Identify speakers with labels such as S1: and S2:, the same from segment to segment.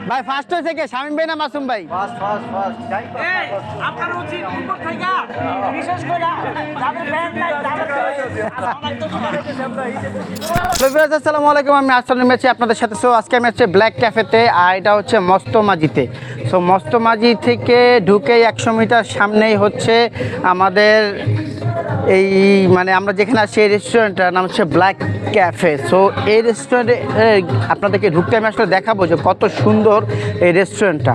S1: ভাই ফার্স্ট হয়েছে কে, শামিম ভাই না মাসুম ভাই?
S2: ফার্স্ট ফার্স্ট ফার্স্ট যাই
S3: এই আপনার উচিত উপর থেকে বিশেষ করে যাদের ব্যান্ড নাই তাদের
S1: আসসালামু আলাইকুম, আমি আসলে আছি আপনাদের সাথে। সো আজকে আমি হচ্ছে ব্ল্যাক ক্যাফেতে, আর এটা হচ্ছে মস্তমাজিতে। সো মস্তমাজি থেকে ঢুকে 100 মিটার সামনেই হচ্ছে আমাদের এই মানে আমরা যেখানে আছি এই রেস্টুরেন্টটার নাম হচ্ছে ব্ল্যাক ক্যাফে। সো এই রেস্টুরেন্টে আপনাদেরকে ঢুকতে আমি আসলে দেখাবো যে কত সুন্দর এই রেস্টুরেন্টটা।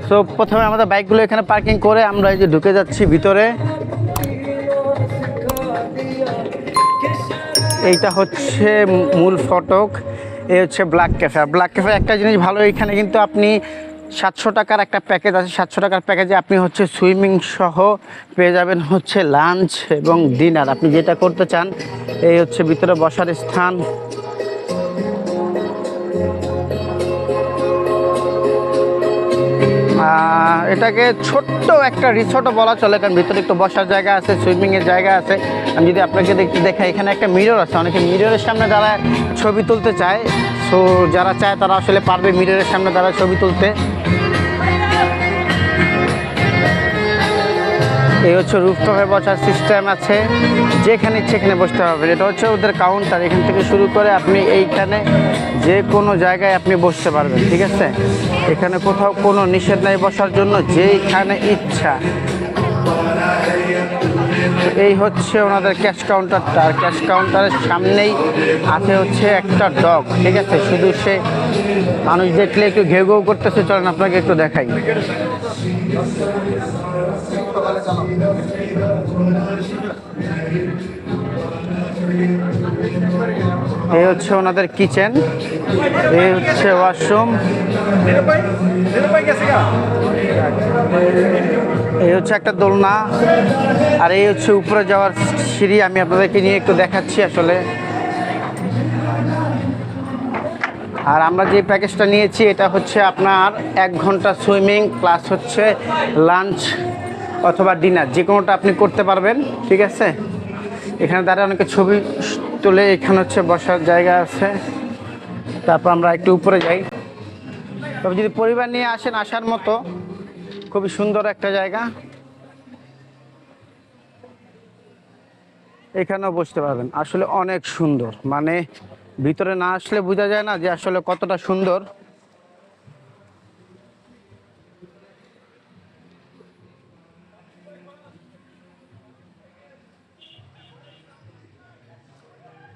S1: সো প্রথমে আমাদের বাইকগুলো এখানে পার্কিং করে আমরা এই যে ঢুকে যাচ্ছি ভিতরে। এইটা হচ্ছে মূল ফটক, এই হচ্ছে ব্ল্যাক ক্যাফে। আর ব্ল্যাক ক্যাফে একটা জিনিস ভালো, এখানে কিন্তু আপনি 700 টাকার একটা প্যাকেজ আছে। 700 টাকার প্যাকেজে আপনি হচ্ছে সুইমিং সহ পেয়ে যাবেন হচ্ছে লাঞ্চ এবং ডিনার, আপনি যেটা করতে চান। এই হচ্ছে ভিতরে বসার স্থান। এটাকে ছোট্ট একটা রিসোর্টও বলা চলে, কারণ ভিতরে একটু বসার জায়গা আছে, সুইমিংয়ের জায়গা আছে। আমি যদি আপনাকে দেখাই, এখানে একটা মিরর আছে। অনেকে মিররের সামনে যারা ছবি তুলতে চায়, সো যারা চায় তারা আসলে পারবে মিররের সামনে যারা ছবি তুলতে। এই হচ্ছে রুফটপে বসার সিস্টেম আছে, যেখানে ইচ্ছে এখানে বসতে পারবেন। এটা হচ্ছে ওদের কাউন্টার, এখান থেকে শুরু করে আপনি এইখানে যে কোনো জায়গায় আপনি বসতে পারবেন, ঠিক আছে। এখানে কোথাও কোনো নিষেধ নাই বসার জন্য, যেইখানে ইচ্ছা। এই হচ্ছে ওনাদের ক্যাশ কাউন্টারটা, আর ক্যাশ কাউন্টারের সামনেই আছে হচ্ছে একটা ডগ, ঠিক আছে। শুধু সে মানুষ দেখলে একটু ঘেউ ঘেউ করতেছে, চলেন আপনাকে একটু দেখাই। এই হচ্ছে ওনাদের কিচেন, এই হচ্ছে ওয়াশরুম, এই হচ্ছে একটা দোলনা, আর এই হচ্ছে উপরে যাওয়ার সিঁড়ি। আমি আপনাদেরকে নিয়ে একটু দেখাচ্ছি আসলে। আর আমরা যে প্যাকেজটা নিয়েছি এটা হচ্ছে আপনার 1 ঘন্টা সুইমিং প্লাস হচ্ছে লাঞ্চ অথবা ডিনার, যে কোনোটা আপনি করতে পারবেন, ঠিক আছে। এখানে দাঁড়িয়ে অনেকে ছবি তোলে, এখানে হচ্ছে বসার জায়গা আছে। তারপর আমরা একটু উপরে যাই। তবে যদি পরিবার নিয়ে আসেন, আসার মতো খুবই সুন্দর একটা জায়গা। এখানেও বসতে পারবেন, আসলে অনেক সুন্দর। মানে ভিতরে না আসলে বোঝা যায় না যে আসলে কতটা সুন্দর।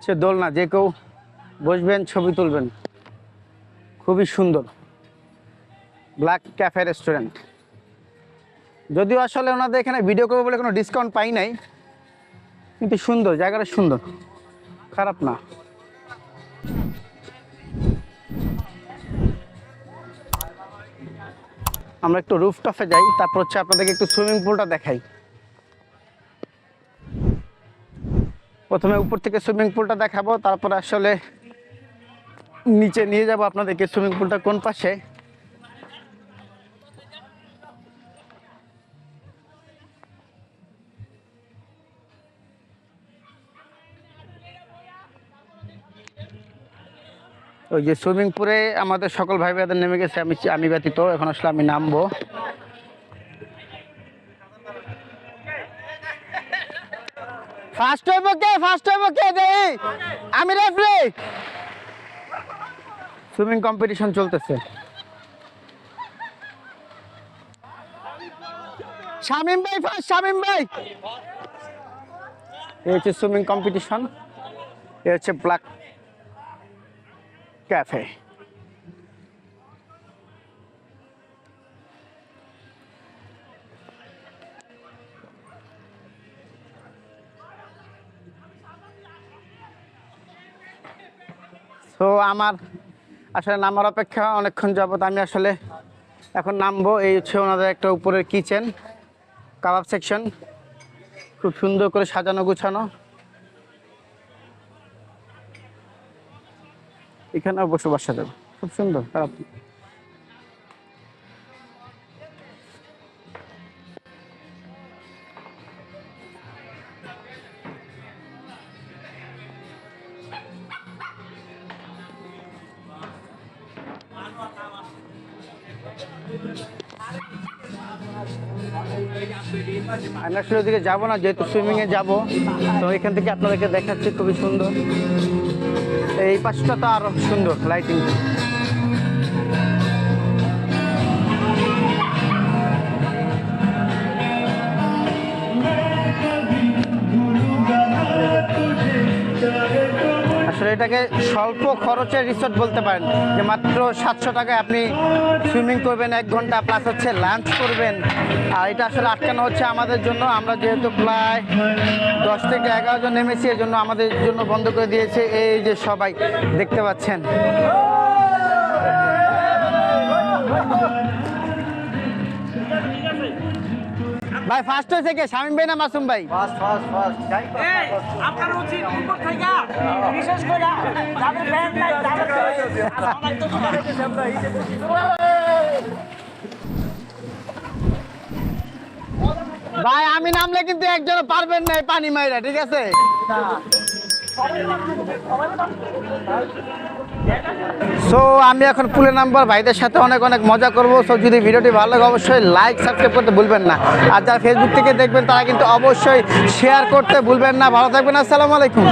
S1: সে দোলনা, যে কেউ বসবেন, ছবি তুলবেন, খুবই সুন্দর। Black cafe restaurant. যদিও আসলে ওনাদের এখানে ভিডিও করবো বলে কোনো ডিসকাউন্ট পাই নাই, কিন্তু সুন্দর, জায়গাটা সুন্দর, খারাপ না। আমরা একটু রুফটপে যাই, তারপর হচ্ছে আপনাদেরকে একটু সুইমিং পুলটা দেখাই। প্রথমে উপর থেকে সুইমিং পুলটা দেখাবো, তারপর আসলে নিচে নিয়ে যাব আপনাদেরকে সুইমিং পুলটা কোন পাশে। ওই যে সুইমিং পুলে আমাদের সকল ভাই ভাইদের নেমে গেছে, আমি ব্যতীত। এখন আসলে আমি নামবো। ফার্স্ট হইব কে, ফার্স্ট হইব কে দেই? আমি রেফারি। সুইমিং কম্পিটিশন চলতেছে। শামিম ভাই ফার্স্ট, শামিম ভাই। এই হচ্ছে সুইমিং কম্পিটিশন, এই হচ্ছে ব্ল্যাক ক্যাফে। তো আমার আসলে নামার অপেক্ষা অনেকক্ষণ যাবত, আমি আসলে এখন নামবো। এই হচ্ছে ওনাদের একটা উপরের কিচেন, কাবাব সেকশন, খুব সুন্দর করে সাজানো গুছানো। এখানেও বসে বসা যাবে, খুব সুন্দর, খারাপ না। আমি আসলে ওদিকে যাবো না, যেহেতু সুইমিংয়ে যাব, তো এখান থেকে আপনাদেরকে দেখাচ্ছি, খুবই সুন্দর। এই পাশটা তো আরো সুন্দর লাইটিং। আসলে এটাকে স্বল্প খরচের রিসোর্ট বলতে পারেন, যে মাত্র 700 টাকায় আপনি সুইমিং করবেন 1 ঘন্টা, প্লাস হচ্ছে লাঞ্চ করবেন। আর এটা আসলে আটকানো হচ্ছে আমাদের জন্য, আমরা যেহেতু প্রায় 10 থেকে 11 জন নেমেছি, এই জন্য আমাদের জন্য বন্ধ করে দিয়েছে। এই যে সবাই দেখতে পাচ্ছেন। ভাই ফার্স্ট হয়েছে কে, শামীম ভাই না মাসুম ভাই?
S3: এই, আপনার উচিত উপর থেকে বিশেষ করে যাদের ব্যান্ড নাই তাদের
S1: ভাই আমি নামলে কিন্তু একজনও পারবেন না এই পানি মাইরা, ঠিক আছে? সো আমি এখন পুলে নাম্বার ভাইদের সাথে অনেক অনেক মজা করবো। সো যদি ভিডিওটি ভালো লাগে অবশ্যই লাইক সাবস্ক্রাইব করতে ভুলবেন না, আর যারা ফেসবুক থেকে দেখবেন তারা কিন্তু অবশ্যই শেয়ার করতে ভুলবেন না। ভালো থাকবেন, আসসালামু আলাইকুম।